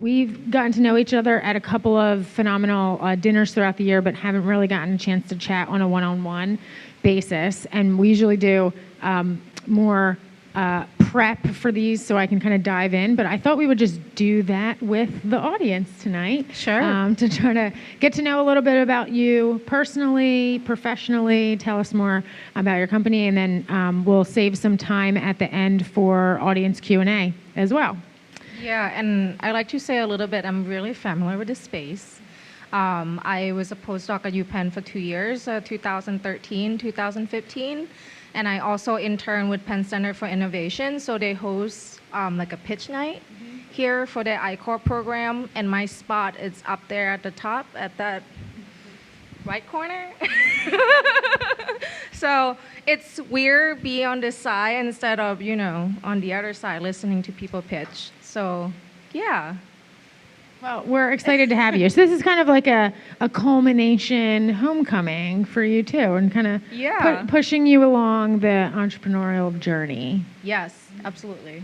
we've gotten to know each other at a couple of phenomenal dinners throughout the year, but haven't really gotten a chance to chat on a one-on-one basis. And we usually do more prep for these so I can kind of dive in, but I thought we would just do that with the audience tonight. Sure. To try to get to know a little bit about you personally, professionally, tell us more about your company, and then we'll save some time at the end for audience Q&A as well. Yeah, and I like to say a little bit, I'm really familiar with this space. I was a postdoc at UPenn for 2 years, 2013, 2015. And I also intern with Penn Center for Innovation. So they host like a pitch night here for the I-Corp program. And my spot is up there at the top, at that right corner. So it's weird being on this side instead of, on the other side, listening to people pitch. So, yeah. Well, we're excited to have you. So this is kind of like a culmination homecoming for you too, and kind of pushing you along the entrepreneurial journey. Yes, absolutely.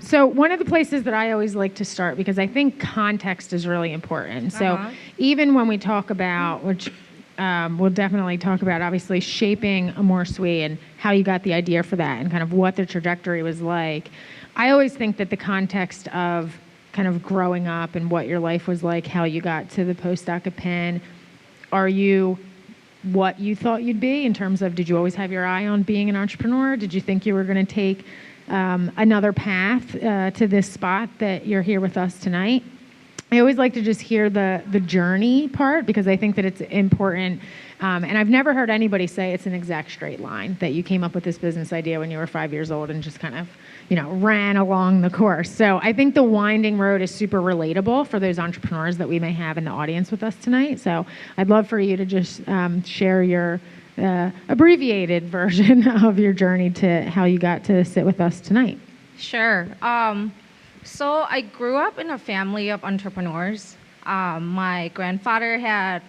So one of the places that I always like to start, because I think context is really important. So even when we talk about, which we'll definitely talk about, obviously shaping AmorSui and how you got the idea for that and kind of what the trajectory was like, I always think that the context of kind of growing up and what your life was like, how you got to the postdoc at Penn. Are you what you thought you'd be in terms of, did you always have your eye on being an entrepreneur? Did you think you were going to take another path to this spot that you're here with us tonight? I always like to just hear the journey part, because I think that it's important. And I've never heard anybody say it's an exact straight line, that you came up with this business idea when you were 5 years old and just kind of, ran along the course. So I think the winding road is super relatable for those entrepreneurs that we may have in the audience with us tonight. So I'd love for you to just share your abbreviated version of your journey to how you got to sit with us tonight. Sure. So I grew up in a family of entrepreneurs. My grandfather had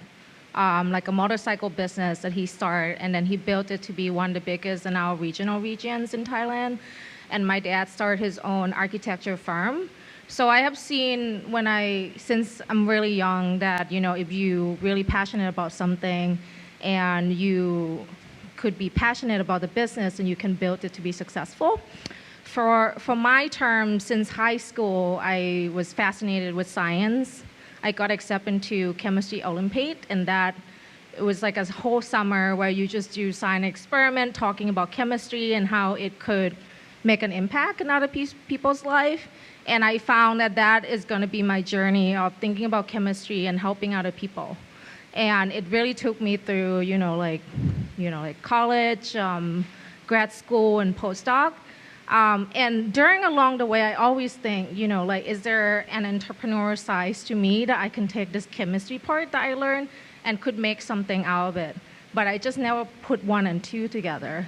like a motorcycle business that he started, and then he built it to be one of the biggest in our regions in Thailand. And my dad started his own architecture firm. So I have seen since I'm really young, that, if you're really passionate about something and you could be passionate about the business and you can build it to be successful. For my term, since high school, I was fascinated with science. I got accepted into chemistry Olympiad, and that it was like a whole summer where you just do science experiment talking about chemistry and how it could make an impact in other people's life. And I found that is going to be my journey of thinking about chemistry and helping other people. And it really took me through, like college, grad school, and postdoc. And along the way, I always think, is there an entrepreneur side to me that I can take this chemistry part that I learned and could make something out of it? But I just never put one and two together.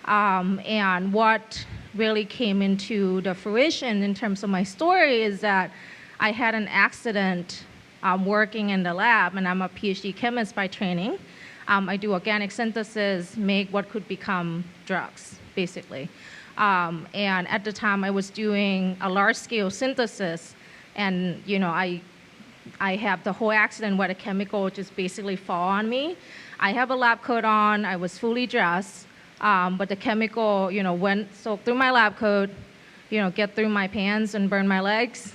And what really came into the fruition in terms of my story is that I had an accident working in the lab, and I'm a PhD chemist by training. I do organic synthesis, make what could become drugs, basically. And at the time, I was doing a large-scale synthesis, and I have the whole accident where the chemical just basically fall on me. I have a lab coat on. I was fully dressed, but the chemical, went soaked through my lab coat, get through my pants and burn my legs.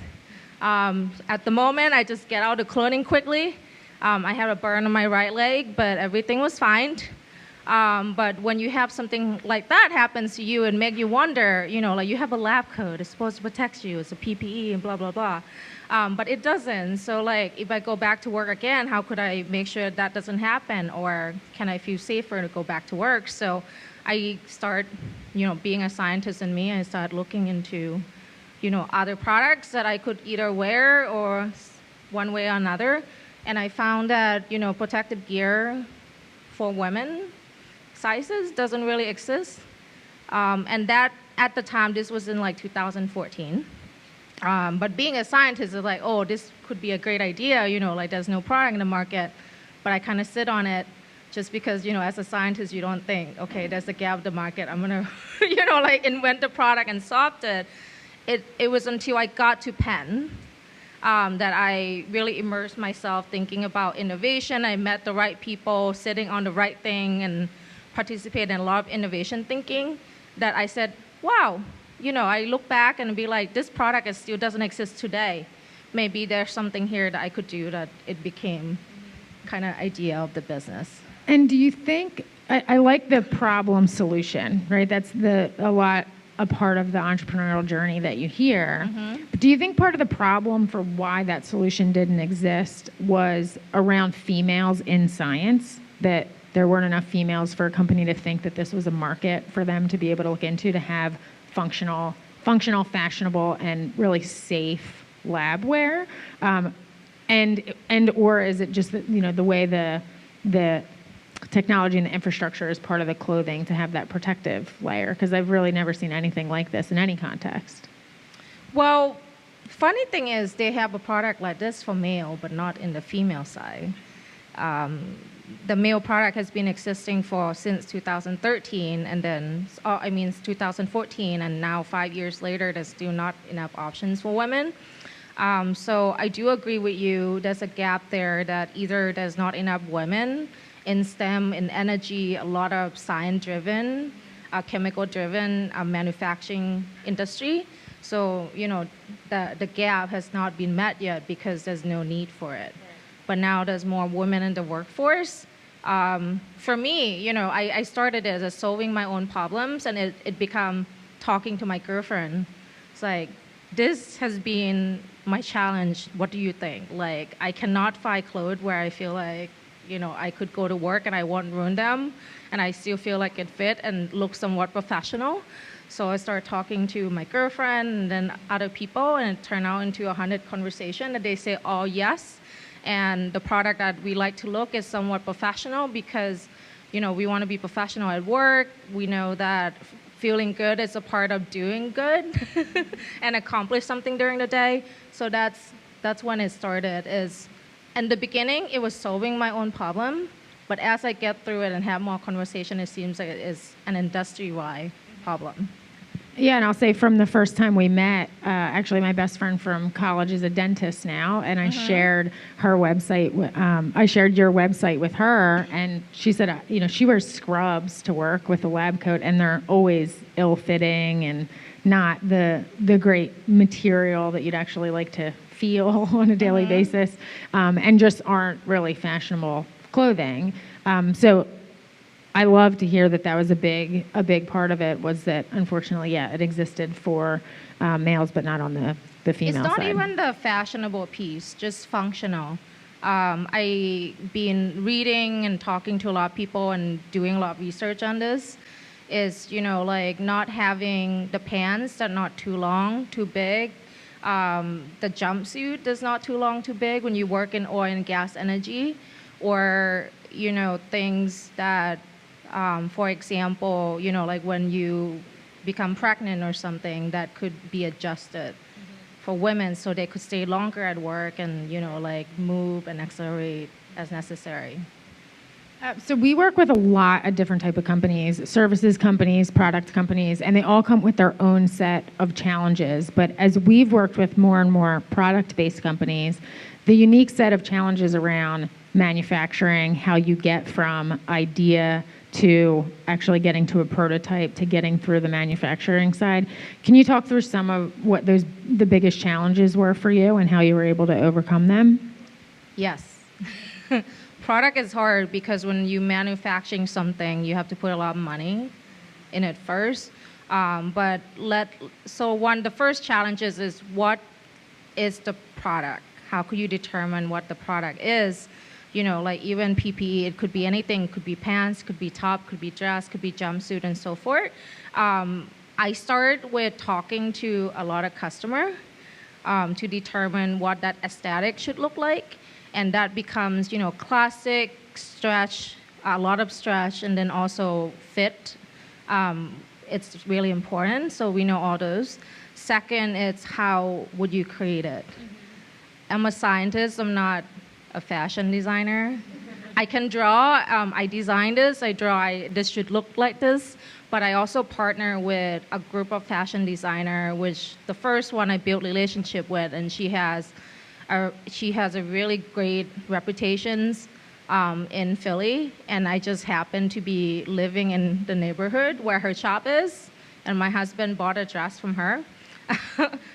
At the moment, I just get out of clothing quickly. I had a burn on my right leg, but everything was fine. But when you have something like that happens to you and make you wonder, like you have a lab coat, it's supposed to protect you, it's a PPE and blah, blah, blah. But it doesn't. So like if I go back to work again, how could I make sure that doesn't happen? Or can I feel safer to go back to work? So I start, being a scientist in me, I started looking into, other products that I could either wear or one way or another. And I found that, protective gear for women sizes doesn't really exist. And that, at the time, this was in like 2014. But being a scientist is like, oh, this could be a great idea, like there's no product in the market. But I kind of sit on it just because, as a scientist, you don't think, okay, there's a gap in the market. I'm going to, like invent the product and solve it. It was until I got to Penn that I really immersed myself thinking about innovation. I met the right people, sitting on the right thing, and participated in a lot of innovation thinking that I said, wow, I look back and be like, this product still doesn't exist today. Maybe there's something here that I could do that it became kind of idea of the business. And do you think, I like the problem solution, right? That's a part of the entrepreneurial journey that you hear. But do you think part of the problem for why that solution didn't exist was around females in science, that there weren't enough females for a company to think that this was a market for them to be able to look into, to have functional, fashionable, and really safe labware? Or is it just that, the way the technology and the infrastructure is part of the clothing to have that protective layer? Because I've really never seen anything like this in any context. Well, funny thing is they have a product like this for male, but not in the female side. The male product has been existing since 2013, and then 2014, and now 5 years later, there's still not enough options for women. So I do agree with you. There's a gap there that either there's not enough women in STEM, in energy, a lot of science-driven, chemical-driven manufacturing industry. So, the gap has not been met yet because there's no need for it. But now there's more women in the workforce. For me, I started it as solving my own problems, and it became talking to my girlfriend. It's like, this has been my challenge. What do you think? Like, I cannot find clothes where I feel like, I could go to work and I won't ruin them, and I still feel like it fit and looks somewhat professional. So I started talking to my girlfriend and then other people, and it turned out into 100 conversations, and they say, oh, yes. And the product that we like to look is somewhat professional because, we want to be professional at work. We know that feeling good is a part of doing good and accomplish something during the day. So that's when it started. In the beginning, it was solving my own problem. But as I get through it and have more conversation, it seems like it is an industry-wide problem. Yeah, and I'll say from the first time we met, actually my best friend from college is a dentist now, and I shared her website. I shared your website with her, and she said, she wears scrubs to work with a lab coat, and they're always ill-fitting and not the great material that you'd actually like to feel on a daily basis, and just aren't really fashionable clothing. So I love to hear that was a big part of it, was that unfortunately, it existed for males, but not on the female side. It's not even the fashionable piece, just functional. I've been reading and talking to a lot of people and doing a lot of research on this. Is like not having the pants that are not too long, too big. The jumpsuit that's not too long, too big when you work in oil and gas energy, or things that. For example, like when you become pregnant or something, that could be adjusted for women so they could stay longer at work and, like move and accelerate as necessary. So we work with a lot of different type of companies, services companies, product companies, and they all come with their own set of challenges. But as we've worked with more and more product-based companies, the unique set of challenges around manufacturing, how you get from idea to actually getting to a prototype, to getting through the manufacturing side. Can you talk through some of what the biggest challenges were for you and how you were able to overcome them? Yes. Product is hard because when you manufacturing something, you have to put a lot of money in it first. The first challenges is what is the product? How could you determine what the product is? Like even PPE, it could be anything. It could be pants, could be top, could be dress, could be jumpsuit, and so forth. I started with talking to a lot of customers to determine what that aesthetic should look like. And that becomes, classic, stretch, a lot of stretch, and then also fit. It's really important, so we know all those. Second, it's how would you create it? I'm a scientist, I'm not a fashion designer. I can draw, I design this, this should look like this, but I also partner with a group of fashion designer, which the first one I built relationship with, and she has She has a really great reputation in Philly, and I just happened to be living in the neighborhood where her shop is, and my husband bought a dress from her.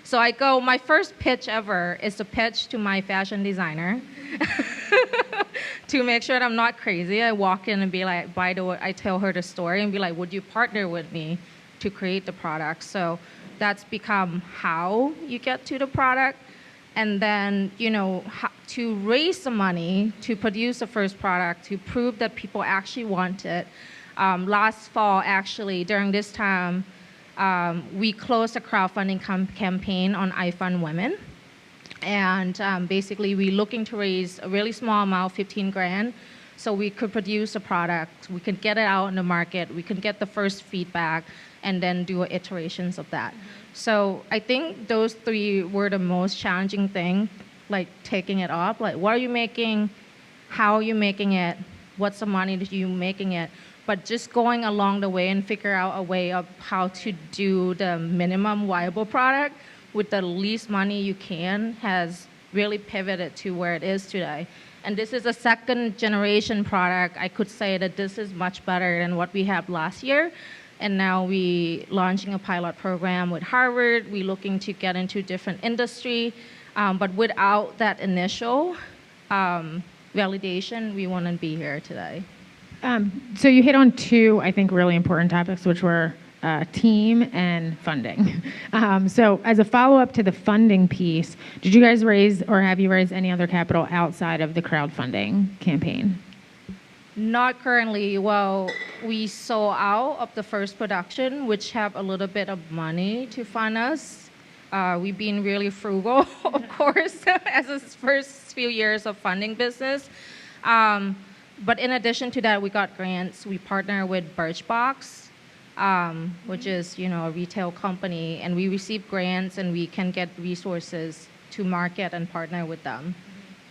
So my first pitch ever is to pitch to my fashion designer to make sure that I'm not crazy. I walk in and be like, by the way, I tell her the story and be like, would you partner with me to create the product? So that's become how you get to the product. And then, to raise the money to produce the first product, to prove that people actually want it. Last fall, actually, during this time, we closed a crowdfunding campaign on iFund Women. And basically, we're looking to raise a really small amount, 15 grand, so we could produce a product, we could get it out in the market, we could get the first feedback, and then do iterations of that. So I think those three were the most challenging thing, like taking it up. Like, what are you making? How are you making it? What's the money that you're making it? But just going along the way and figure out a way of how to do the minimum viable product with the least money you can has really pivoted to where it is today. And this is a second generation product. I could say that this is much better than what we had last year. And now we launching a pilot program with Harvard. We're looking to get into different industry. But without that initial validation, we wouldn't be here today. So you hit on two, I think, really important topics, which were team and funding. So as a follow-up to the funding piece, did you guys raise or have you raised any other capital outside of the crowdfunding campaign? Not currently. Well, we sold out of the first production, which have a little bit of money to fund us. We've been really frugal, of course, as the first few years of funding business. But in addition to that, we got grants. We partner with Birchbox, which is a retail company, and we receive grants and we can get resources to market and partner with them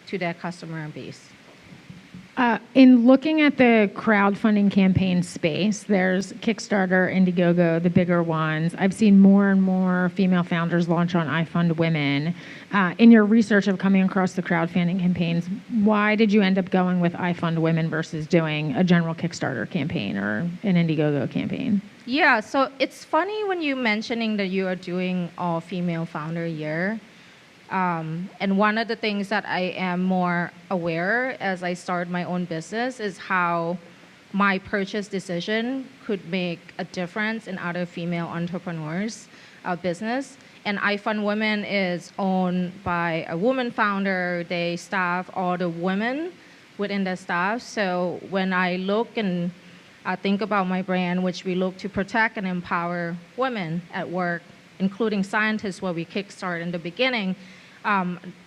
to their customer base. In looking at the crowdfunding campaign space, there's Kickstarter, Indiegogo, the bigger ones. I've seen more and more female founders launch on iFund Women. In your research of coming across the crowdfunding campaigns, why did you end up going with iFund Women versus doing a general Kickstarter campaign or an Indiegogo campaign? Yeah, so it's funny when you mentioning that you are doing all female founder year. And one of the things that I am more aware as I start my own business is how my purchase decision could make a difference in other female entrepreneurs' business. And iFund Women is owned by a woman founder. They staff all the women within the staff. So when I look and I think about my brand, which we look to protect and empower women at work, including scientists, where we kickstart in the beginning,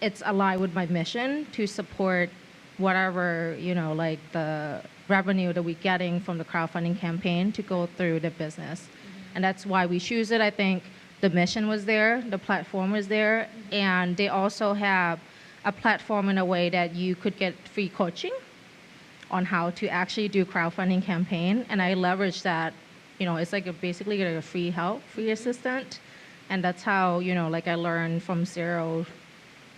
it's aligned with my mission to support whatever, like the revenue that we're getting from the crowdfunding campaign to go through the business. And that's why we choose it. I think the mission was there, the platform was there, and they also have a platform in a way that you could get free coaching on how to actually do crowdfunding campaign. And I leverage that, it's like basically a free help, free assistant. And that's how, I learned from zero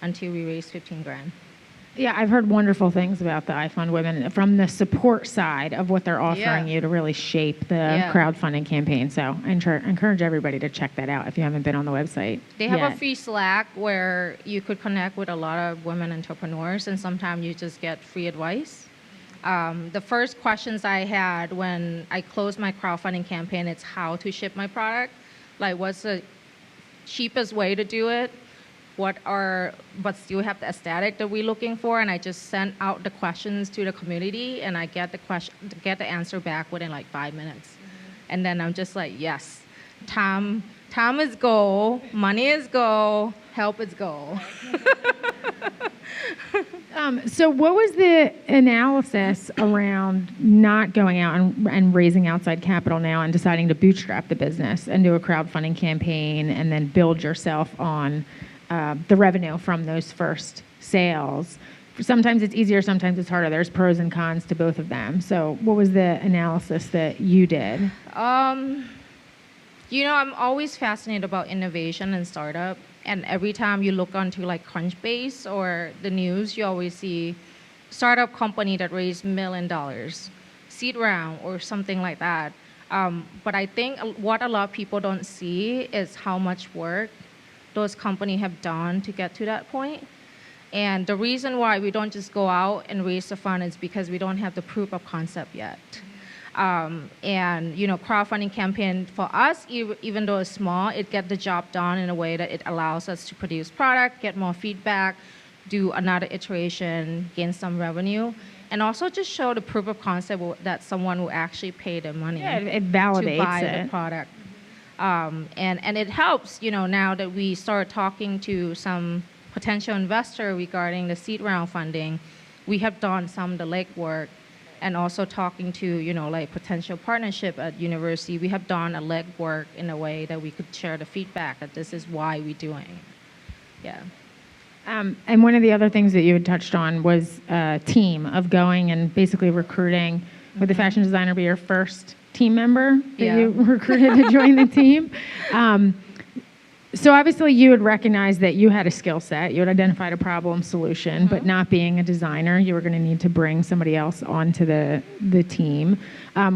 until we raised 15 grand. Yeah, I've heard wonderful things about the iFund Women from the support side of what they're offering you to really shape the crowdfunding campaign. So I encourage everybody to check that out if you haven't been on the website. They have a free Slack where you could connect with a lot of women entrepreneurs, and sometimes you just get free advice. The first questions I had when I closed my crowdfunding campaign is how to ship my product. Like, what's the cheapest way to do it? But still have the aesthetic that we're looking for, and I just sent out the questions to the community, and I get the answer back within like 5 minutes, and then I'm just like, yes, time is goal, money is goal, help is goal. So what was the analysis around not going out and raising outside capital now and deciding to bootstrap the business and do a crowdfunding campaign and then build yourself on the revenue from those first sales? Sometimes it's easier, sometimes it's harder. There's pros and cons to both of them. So what was the analysis that you did? I'm always fascinated about innovation and startup. And every time you look onto like Crunchbase or the news, you always see startup company that raised $1 million, seed round or something like that. But I think what a lot of people don't see is how much work those companies have done to get to that point. And the reason why we don't just go out and raise the fund is because we don't have the proof of concept yet. And crowdfunding campaign for us, even though it's small, it gets the job done in a way that it allows us to produce product, get more feedback, do another iteration, gain some revenue, and also just show the proof of concept that someone will actually pay the money it validates to buy the product. And it helps, now that we start talking to some potential investor regarding the seed round funding, we have done some of the legwork. And also talking to, like potential partnership at university, we have done a legwork in a way that we could share the feedback that this is why we're doing. Yeah. And one of the other things that you had touched on was a team of going and basically recruiting. Would the fashion designer be your first team member that you recruited to join the team? So obviously you had recognized that you had a skill set, you had identified a problem solution, but not being a designer, you were going to need to bring somebody else onto the team.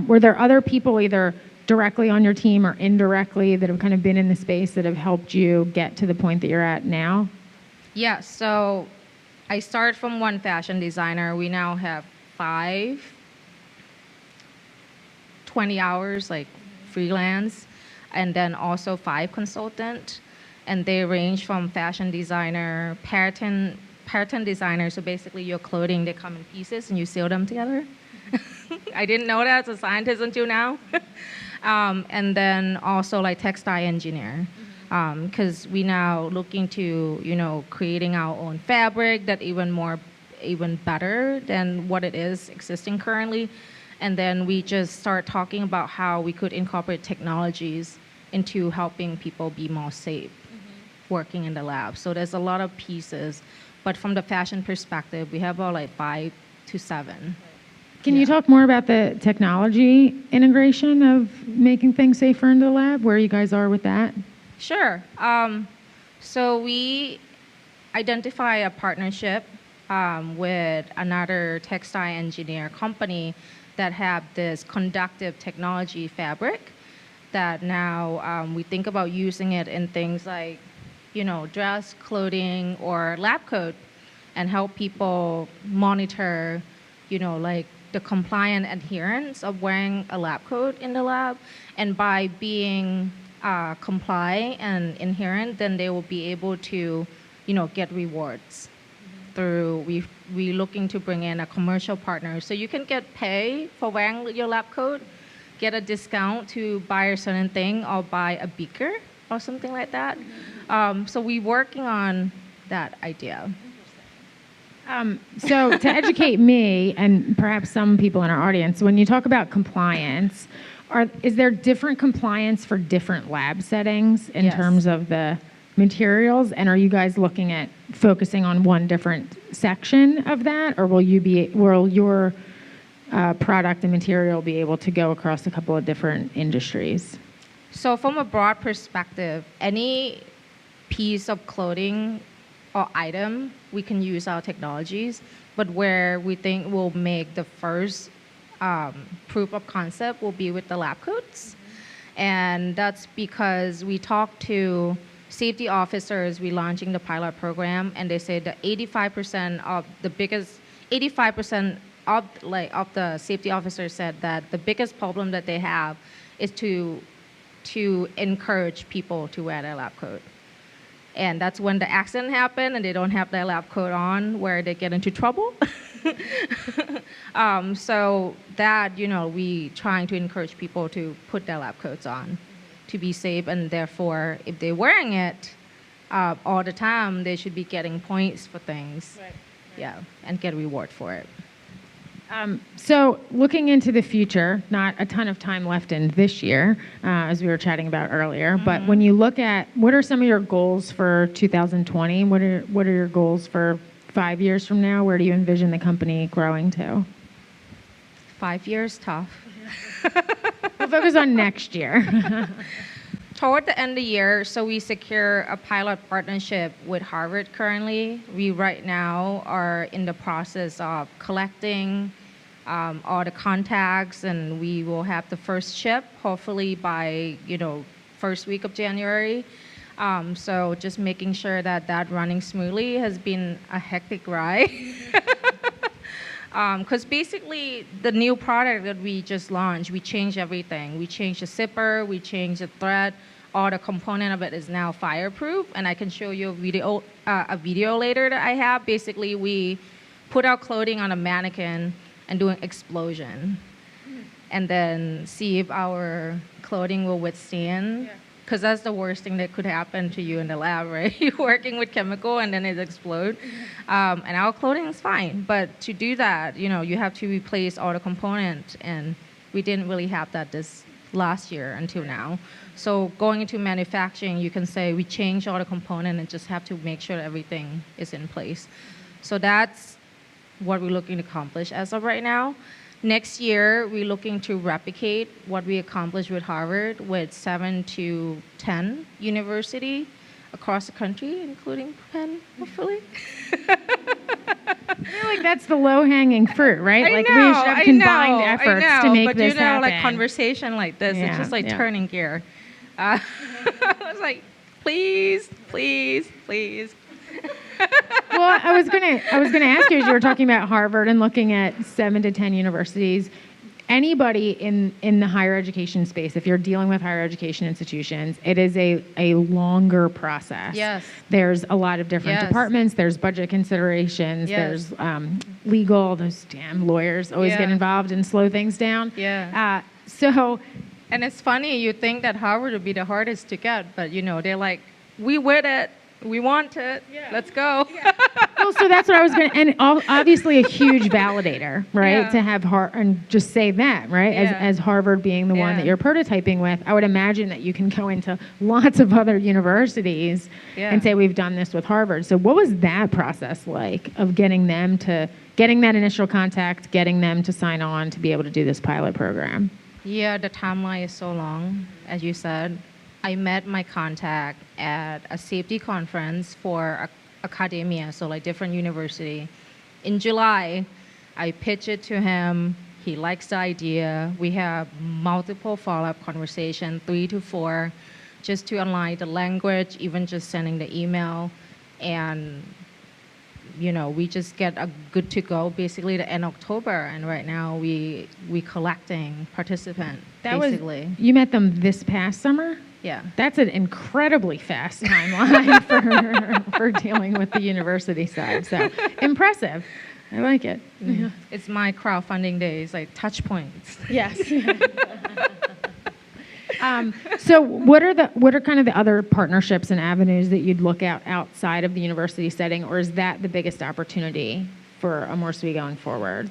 Were there other people either directly on your team or indirectly that have kind of been in the space that have helped you get to the point that you're at now? Yeah, so I started from one fashion designer. We now have 5, 20 hours, like freelance, and then also 5 consultants. And they range from fashion designer, pattern designer. So basically your clothing, they come in pieces and you sew them together. I didn't know that as a scientist until now. And then also like textile engineer. Because we now looking to, creating our own fabric that even better than what it is existing currently. And then we just start talking about how we could incorporate technologies into helping people be more safe working in the lab. So there's a lot of pieces, but from the fashion perspective, we have about like 5 to 7. Can you talk more about the technology integration of making things safer in the lab, where you guys are with that? Sure. So we identify a partnership with another textile engineer company that have this conductive technology fabric that now we think about using it in things like, dress, clothing, or lab coat, and help people monitor, like the compliant adherence of wearing a lab coat in the lab. And by being comply and adherent, then they will be able to, get rewards. Through we looking to bring in a commercial partner, so you can get paid for wearing your lab coat, get a discount to buy a certain thing or buy a beaker or something like that. So we're working on that idea. So to educate me and perhaps some people in our audience, when you talk about compliance, is there different compliance for different lab settings in terms of the materials? And are you guys looking at focusing on one different section of that, or will your product and material be able to go across a couple of different industries? So from a broad perspective, any piece of clothing or item, we can use our technologies, but where we think we'll make the first proof of concept will be with the lab coats. And that's because we talked to safety officers, we're launching the pilot program, and they say that 85% of the safety officers said that the biggest problem that they have is to encourage people to wear their lab coat. And that's when the accident happened and they don't have their lab coat on, where they get into trouble. So that, we trying to encourage people to put their lab coats on to be safe, and therefore, if they're wearing it all the time, they should be getting points for things. Right. Yeah, and get a reward for it. So looking into the future, not a ton of time left in this year, as we were chatting about earlier, but when you look at what are some of your goals for 2020? What are your goals for 5 years from now? Where do you envision the company growing to? 5 years, tough. We'll focus on next year. toward the end of the year, so we secure a pilot partnership with Harvard currently. We right now are in the process of collecting all the contacts, and we will have the first ship hopefully by, first week of January. So just making sure that running smoothly has been a hectic ride. Because basically the new product that we just launched, we changed everything. We changed the zipper, we changed the thread, all the component of it is now fireproof, and I can show you a video later that I have. Basically, we put our clothing on a mannequin and do an explosion, and then see if our clothing will withstand. Because that's the worst thing that could happen to you in the lab, right? You're working with chemical and then it explodes. And our clothing is fine. But to do that, you have to replace all the components. And we didn't really have that this last year until now. So going into manufacturing, you can say we change all the components and just have to make sure everything is in place. So that's what we're looking to accomplish as of right now. Next year, we're looking to replicate what we accomplished with Harvard with 7 to 10 universities across the country, including Penn, hopefully. I feel like that's the low-hanging fruit, right? We should have combined efforts to make this happen. Like conversation like this, it's just like turning gear. I was like, please, please, please. Well, I was gonna ask you, as you were talking about Harvard and looking at 7 to 10 universities, anybody in the higher education space, if you're dealing with higher education institutions, it is a longer process. Yes. There's a lot of different departments. There's budget considerations. Yes. There's legal. Those damn lawyers always get involved and slow things down. Yeah. And it's funny, you think that Harvard would be the hardest to get, but they're like, we with it. We want it. Yeah. Let's go. Yeah. Well, so that's what I was going to, and obviously a huge validator, right? To have and just say that, right? As Harvard being the one that you're prototyping with, I would imagine that you can go into lots of other universities and say, we've done this with Harvard. So what was that process like of getting that initial contact, getting them to sign on to be able to do this pilot program? Yeah, the timeline is so long, as you said. I met my contact at a safety conference for academia, so like different university. In July, I pitched it to him. He likes the idea. We have multiple follow-up conversations, 3 to 4, just to align the language, even just sending the email. And, we just get a good to go basically the end of October. And right now we collecting participants, basically. You met them this past summer? Yeah. That's an incredibly fast timeline for dealing with the university side. So impressive. I like it. Mm-hmm. Yeah. It's my crowdfunding days, like touch points. Yes. So what are kind of the other partnerships and avenues that you'd look at outside of the university setting, or is that the biggest opportunity for AmorSui going forward?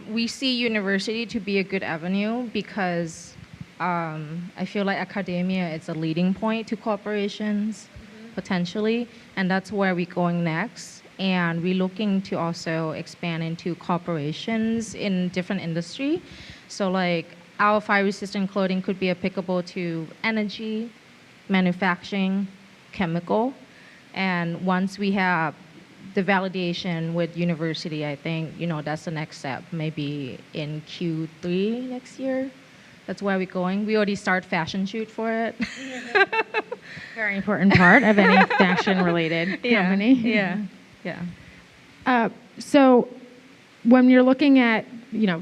We see university to be a good avenue because I feel like academia is a leading point to corporations, potentially, and that's where we're going next. And we're looking to also expand into corporations in different industry. So like our fire-resistant clothing could be applicable to energy, manufacturing, chemical. And once we have the validation with university, I think, that's the next step, maybe in Q3 next year. That's where we're going. We already start fashion shoot for it. Very important part of any fashion-related company. Yeah. So when you're looking at,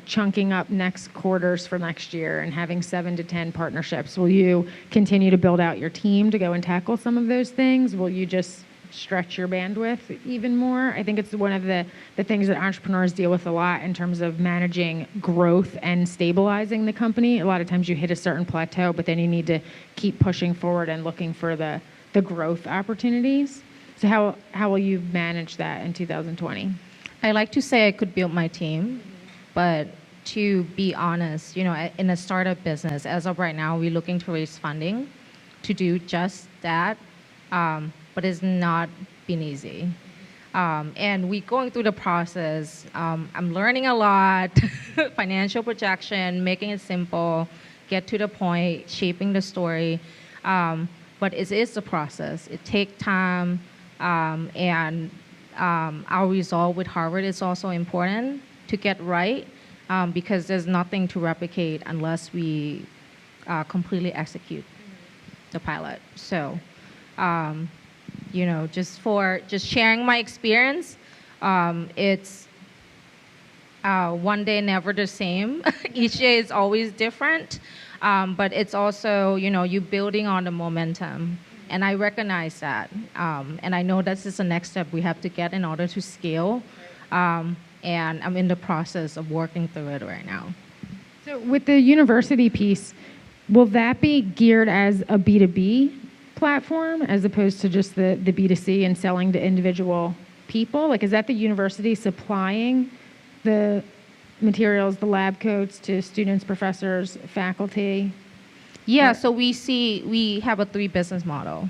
chunking up next quarters for next year and having 7 to 10 partnerships, will you continue to build out your team to go and tackle some of those things? Will you just stretch your bandwidth even more? I think it's one of the things that entrepreneurs deal with a lot in terms of managing growth and stabilizing the company. A lot of times you hit a certain plateau, but then you need to keep pushing forward and looking for the growth opportunities. So how will you manage that in 2020? I like to say I could build my team, but to be honest, in a startup business, as of right now, we're looking to raise funding to do just that. But it's not been easy. And we're going through the process. I'm learning a lot, financial projection, making it simple, get to the point, shaping the story. But it is a process. It takes time, and our result with Harvard is also important to get right, because there's nothing to replicate unless we completely execute the pilot. So, just sharing my experience, it's one day never the same. Each day is always different, but it's also, you building on the momentum. And I recognize that. And I know this is the next step we have to get in order to scale. And I'm in the process of working through it right now. So with the university piece, will that be geared as a B2B platform as opposed to just the B2C and selling to individual people? Like, is that the university supplying the materials, the lab coats to students, professors, faculty? Yeah, so we have a 3 business model.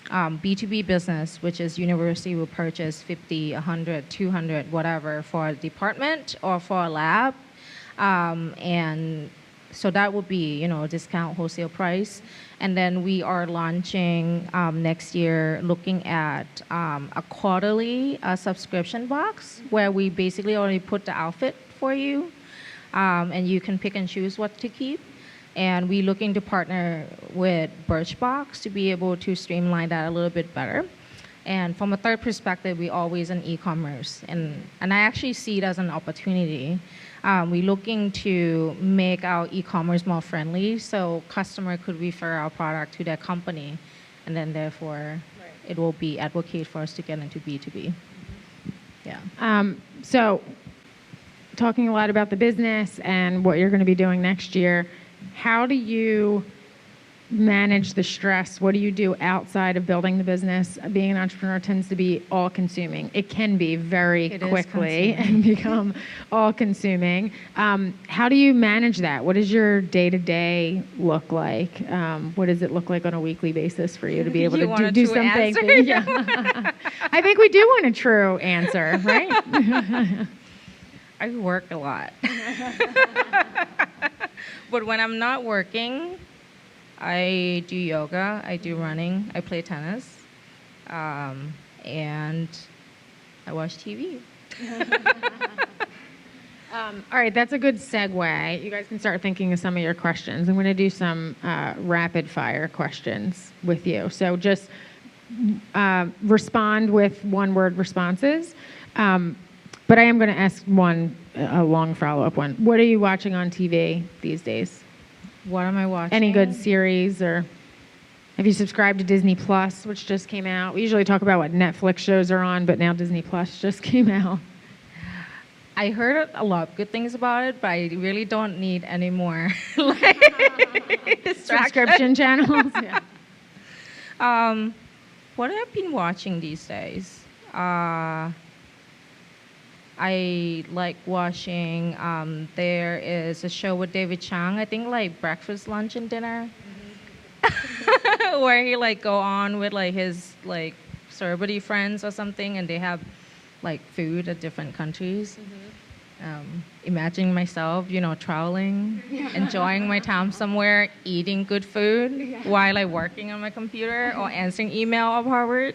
B2B business, which is university will purchase 50, 100, 200, whatever for a department or for a lab. And so that would be, a discount wholesale price. And then we are launching next year, looking at a quarterly subscription box where we basically already put the outfit for you, and you can pick and choose what to keep. And we're looking to partner with Birchbox to be able to streamline that a little bit better. And from a third perspective, we always in e-commerce. And I actually see it as an opportunity. We're looking to make our e-commerce more friendly so customer could refer our product to their company. And then therefore, it will be advocate for us to get into B2B. Yeah. So talking a lot about the business and what you're going to be doing next year, how do you manage the stress? What do you do outside of building the business? Being an entrepreneur tends to be all-consuming. It can be very quickly and become all-consuming. How do you manage that? What does your day-to-day look like? What does it look like on a weekly basis for you to be able to do something? Yeah. I think we do want a true answer, right? I work a lot. But when I'm not working, I do yoga, I do running, I play tennis, and I watch TV. All right, that's a good segue. You guys can start thinking of some of your questions. I'm going to do some rapid fire questions with you. So just respond with one-word responses. But I am going to ask a long follow-up one. What are you watching on TV these days? What am I watching? Any good series, or have you subscribed to Disney Plus, which just came out? We usually talk about what Netflix shows are on, but now Disney Plus just came out. I heard a lot of good things about it, but I really don't need any more subscription channels. Yeah. What have I been watching these days? I like watching, there is a show with David Chang, I think like Breakfast, Lunch, and Dinner, where he go on with his celebrity friends or something, and they have food at different countries. Imagining myself, traveling, enjoying my time somewhere, eating good food while working on my computer or answering email of Harvard.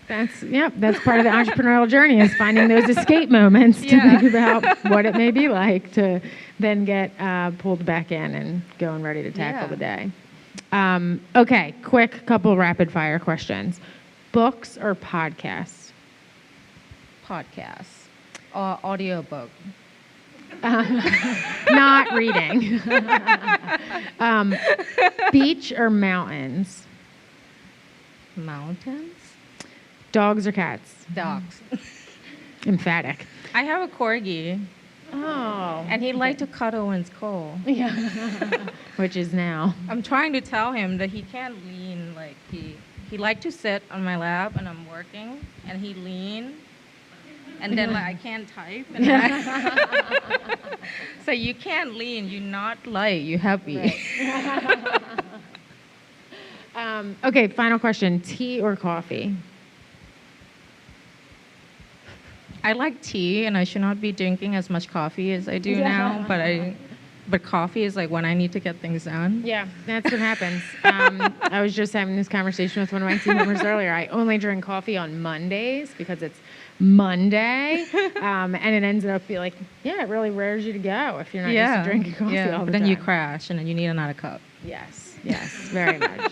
That's part of the entrepreneurial journey, is finding those escape moments to think about what it may be like to then get pulled back in and go and ready to tackle the day. Okay, quick couple rapid fire questions. Books or podcasts? Podcasts or audiobook? Not reading. Beach or mountains? Mountains? Dogs or cats? Dogs. Emphatic. I have a corgi. Oh. And he liked to cuddle when it's cold. Yeah. Which is now. I'm trying to tell him that he can't lean he liked to sit on my lap and I'm working and he lean and then I can't type. And so you can't lean, you're not light, you're heavy. Right. Okay, final question. Tea or coffee? I like tea, and I should not be drinking as much coffee as I do now, but But coffee is like when I need to get things done. Yeah, that's what happens. I was just having this conversation with one of my team members earlier. I only drink coffee on Mondays because it's Monday, and it ends up being like, yeah, it really rares you to go if you're not used to drinking coffee all the time. But then you crash, and then you need another cup. Yes, very much.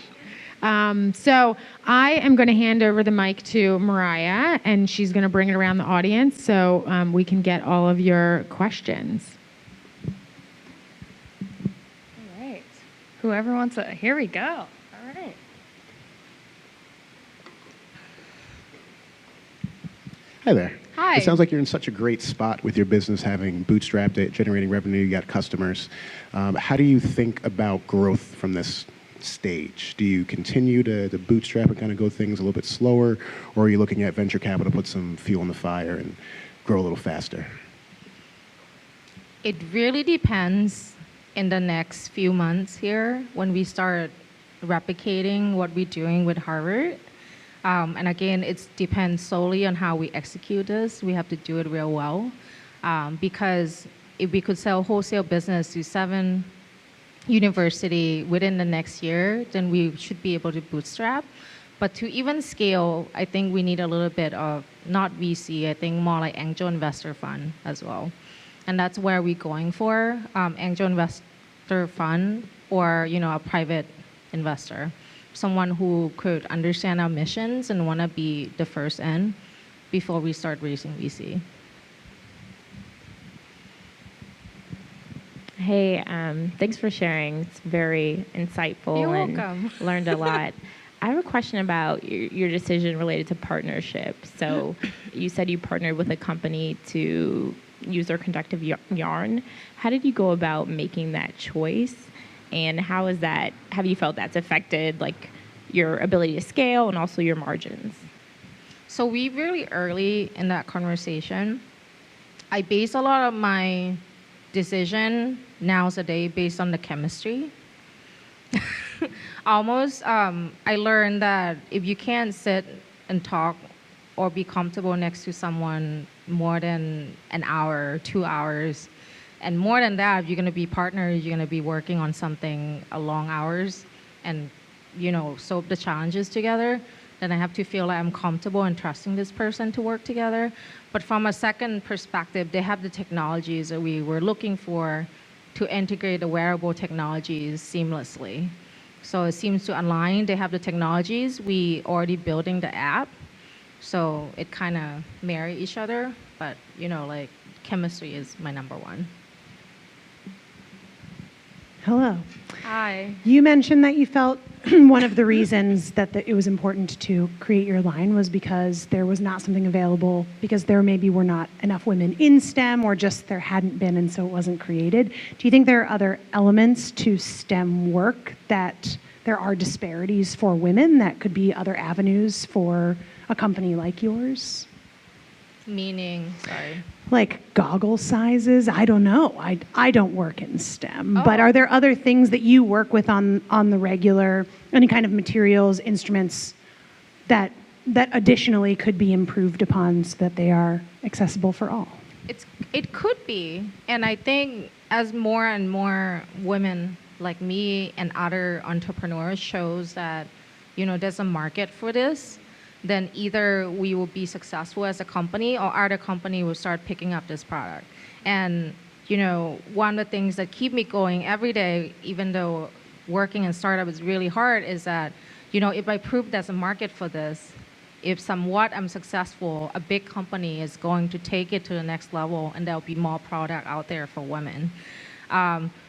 So I am going to hand over the mic to Mariah, and she's going to bring it around the audience so we can get all of your questions. All right. Whoever wants to, here we go. All right. Hi there. Hi. It sounds like you're in such a great spot with your business, having bootstrapped it, generating revenue, you got customers. How do you think about growth from this stage? Do you continue to bootstrap and kind of go things a little bit slower, or are you looking at venture capital to put some fuel in the fire and grow a little faster? It really depends in the next few months here when we start replicating what we're doing with Harvard. And again, it depends solely on how we execute this. We have to do it real well. Because if we could sell wholesale business to 7 university within the next year, then we should be able to bootstrap. But to even scale, I think we need a little bit of, not VC, I think more like angel investor fund as well. And that's where we're going for, angel investor fund or, a private investor. Someone who could understand our missions and want to be the first in before we start raising VC. Hey, thanks for sharing. It's very insightful. You're and welcome. Learned a lot. I have a question about your decision related to partnership. So you said you partnered with a company to use their conductive yarn. How did you go about making that choice? And have you felt that's affected like your ability to scale and also your margins? So we really early in that conversation, I base a lot of my decision nowadays based on the chemistry. Almost, I learned that if you can't sit and talk or be comfortable next to someone more than an hour, 2 hours, and more than that, if you're going to be partners, you're going to be working on something long hours and, solve the challenges together, then I have to feel like I'm comfortable and trusting this person to work together. But from a second perspective, they have the technologies that we were looking for to integrate the wearable technologies seamlessly. So it seems to align. They have the technologies. We already building the app. So it kind of marry each other. But, chemistry is my number one. Hello. Hi. You mentioned that you felt one of the reasons that it was important to create your line was because there was not something available, because there maybe were not enough women in STEM, or just there hadn't been and so it wasn't created. Do you think there are other elements to STEM work that there are disparities for women that could be other avenues for a company like yours? Meaning, sorry. Like goggle sizes? I don't know. I don't work in STEM, but are there other things that you work with on the regular, any kind of materials, instruments that additionally could be improved upon so that they are accessible for all? It could be, and I think as more and more women like me and other entrepreneurs shows that, there's a market for this, then either we will be successful as a company or other company will start picking up this product. And, one of the things that keep me going every day, even though working in startup is really hard, is that, if I prove there's a market for this, if somewhat I'm successful, a big company is going to take it to the next level and there'll be more product out there for women.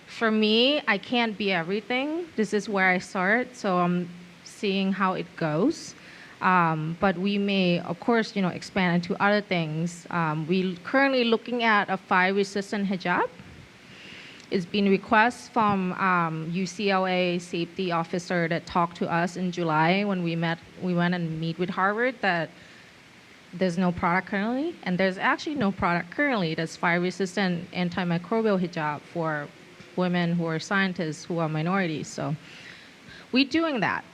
For me, I can't be everything. This is where I start, so I'm seeing how it goes. But we may, of course, expand into other things. We're currently looking at a fire-resistant hijab. It's been requested from UCLA safety officer that talked to us in July when we went and meet with Harvard that there's no product currently, and there's actually no product currently that's fire-resistant antimicrobial hijab for women who are scientists who are minorities. So we're doing that.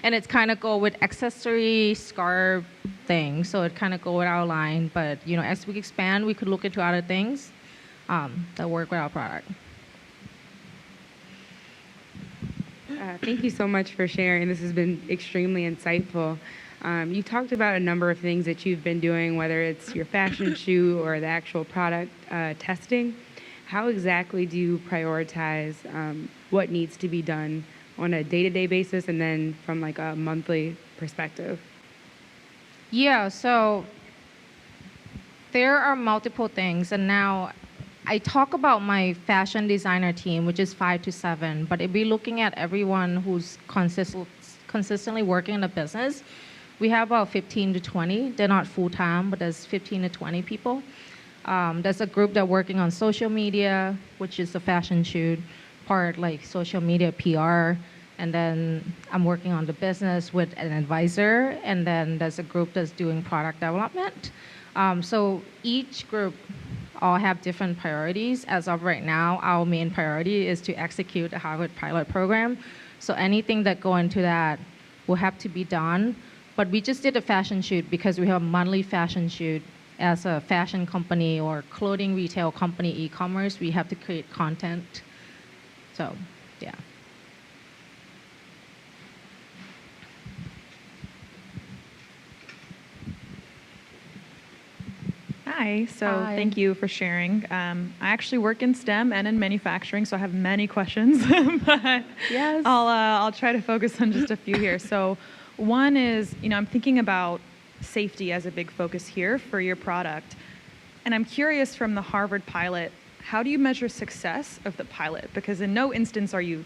And it's kind of go with accessory, scarf thing. So it kind of go with our line. But, as we expand, we could look into other things. that work with our product. Thank you so much for sharing. This has been extremely insightful. You talked about a number of things that you've been doing, whether it's your fashion shoe or the actual product testing. How exactly do you prioritize what needs to be done on a day-to-day basis and then from like a monthly perspective? Yeah, so there are multiple things, and now I talk about my fashion designer team, which is 5 to 7, but if we're looking at everyone who's consistently working in the business, we have about 15 to 20. They're not full-time, but there's 15 to 20 people. There's a group that working on social media, which is the fashion shoot part, like social media PR. And then I'm working on the business with an advisor. And then there's a group that's doing product development. So each group all have different priorities. As of right now, our main priority is to execute a Harvard pilot program. So anything that go into that will have to be done. But we just did a fashion shoot because we have a monthly fashion shoot. As a fashion company or clothing retail company, e-commerce, we have to create content. So, yeah. Hi, so Hi. thank you for sharing. I actually work in STEM and in manufacturing, so I have many questions, but Yes. I'll try to focus on just a few here. So one is, I'm thinking about safety as a big focus here for your product. And I'm curious from the Harvard pilot, how do you measure success of the pilot? Because in no instance are you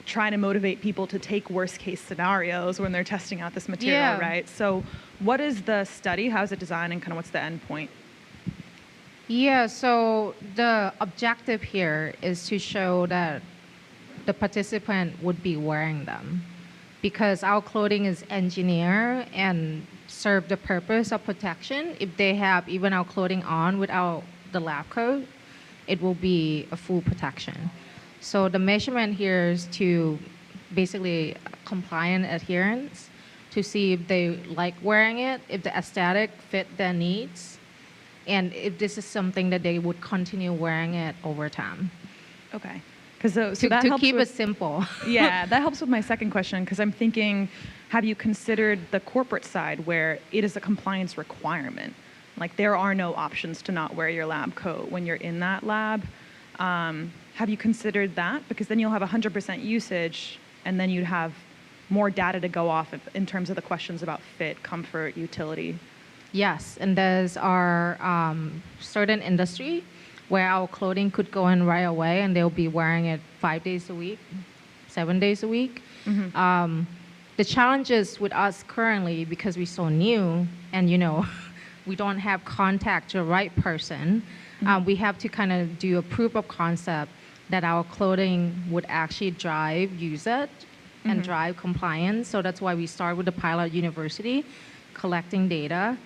trying to motivate people to take worst case scenarios when they're testing out this material, Yeah. right? So what is the study? How is it designed and kind of what's the end point? Yeah, so the objective here is to show that the participant would be wearing them because our clothing is engineered and serve the purpose of protection. If they have even our clothing on without the lab coat, it will be a full protection. So the measurement here is to basically compliant adherence to see if they like wearing it, if the aesthetic fit their needs, and if this is something that they would continue wearing it over time. Okay. Because so To that helps keep with, it simple. yeah, that helps with my second question because I'm thinking, have you considered the corporate side where it is a compliance requirement? Like there are no options to not wear your lab coat when you're in that lab. Have you considered that? Because then you'll have 100% usage and then you'd have more data to go off of in terms of the questions about fit, comfort, utility. Yes, and there's our certain industry where our clothing could go in right away and they'll be wearing it 5 days a week, 7 days a week. Mm-hmm. The challenges with us currently, because we're so new and we don't have contact to the right person, we have to kind of do a proof of concept that our clothing would actually drive usage and drive compliance. So that's why we start with the pilot university, collecting data,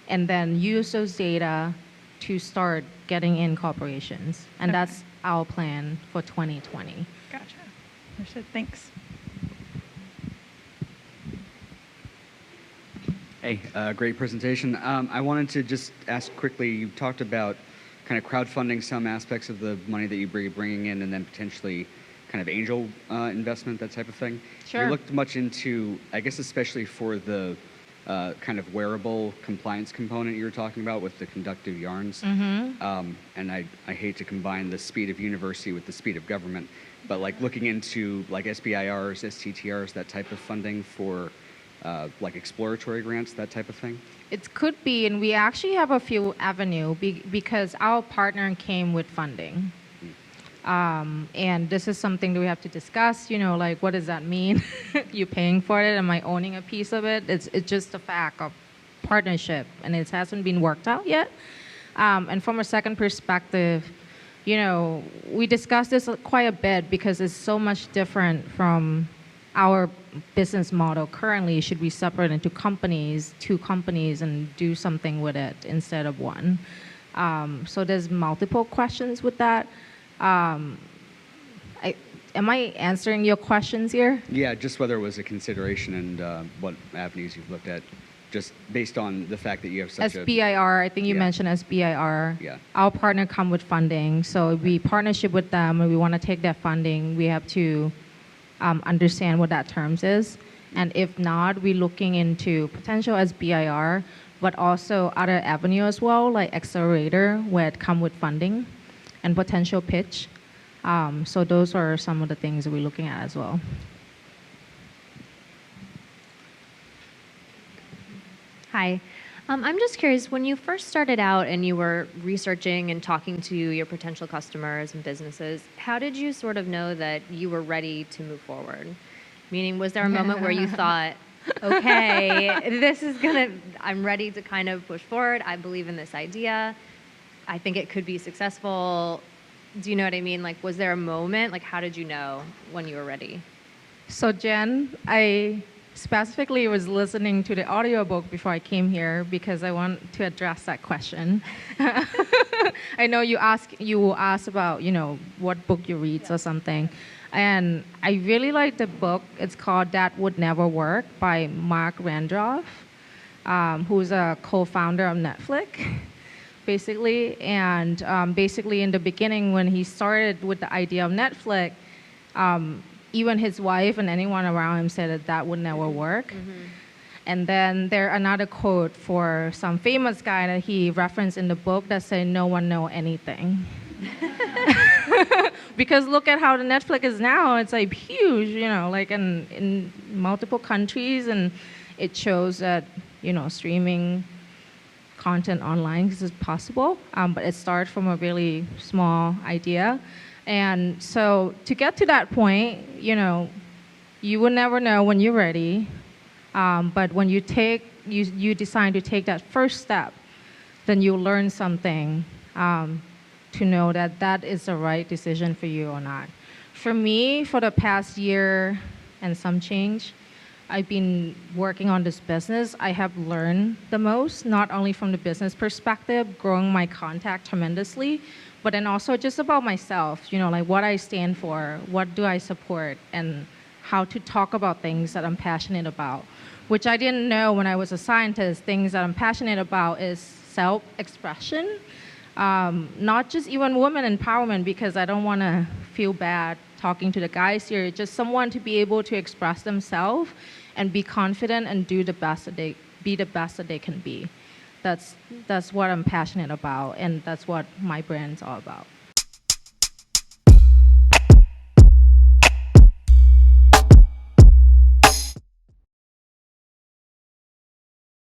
and then use those data to start getting in corporations. And that's our plan for 2020. Gotcha. Understood. Thanks. Hey, great presentation. I wanted to just ask quickly, you talked about kind of crowdfunding some aspects of the money that you're bringing in and then potentially kind of angel investment, that type of thing. Sure. You looked much into, I guess especially for the kind of wearable compliance component you were talking about with the conductive yarns. And I hate to combine the speed of university with the speed of government, but like looking into like SBIRs, STTRs, that type of funding for like exploratory grants, that type of thing? It could be, and we actually have a few avenues because our partner came with funding. And this is something that we have to discuss, like what does that mean? You're paying for it, am I owning a piece of it? It's just a fact of partnership, and it hasn't been worked out yet. And from a second perspective, we discussed this quite a bit because it's so much different from our business model currently. Should we separate into two companies, and do something with it instead of one? So there's multiple questions with that. Am I answering your questions here? Yeah, just whether it was a consideration and what avenues you've looked at just based on the fact that you have such a... SBIR, I think you Yeah. mentioned SBIR. Yeah. Our partner come with funding, so we partnership with them and we want to take that funding. We have to understand what that terms is. And if not, we're looking into potential SBIR, but also other avenue as well, like accelerator, where it come with funding and potential pitch. So those are some of the things that we're looking at as well. Hi. I'm just curious, when you first started out and you were researching and talking to your potential customers and businesses, how did you sort of know that you were ready to move forward? Meaning, was there a moment where you thought, okay, I'm ready to kind of push forward. I believe in this idea. I think it could be successful. Do you know what I mean? Like, was there a moment? Like, how did you know when you were ready? So Jen, I specifically was listening to the audiobook before I came here because I want to address that question. I know you will ask about, what book you read or something. And I really like the book. It's called That Would Never Work by Mark Randolph, who's a co-founder of Netflix, basically. And basically in the beginning when he started with the idea of Netflix, even his wife and anyone around him said that would never work. Mm-hmm. And then there another quote for some famous guy that he referenced in the book that said, "No one know anything." Because look at how the Netflix is now. It's like huge, like in multiple countries, and it shows that, streaming content online is possible, but it started from a really small idea. And so to get to that point, you will never know when you're ready, but when you decide to take that first step, then you'll learn something to know that that is the right decision for you or not. For me, for the past year and some change, I've been working on this business. I have learned the most, not only from the business perspective, growing my contact tremendously, but then also just about myself, like what I stand for, what do I support, and how to talk about things that I'm passionate about, which I didn't know when I was a scientist. Things that I'm passionate about is self-expression, not just even women empowerment, because I don't want to feel bad talking to the guys here, just someone to be able to express themselves and be confident and be the best that they can be. That's what I'm passionate about, and that's what my brand's all about.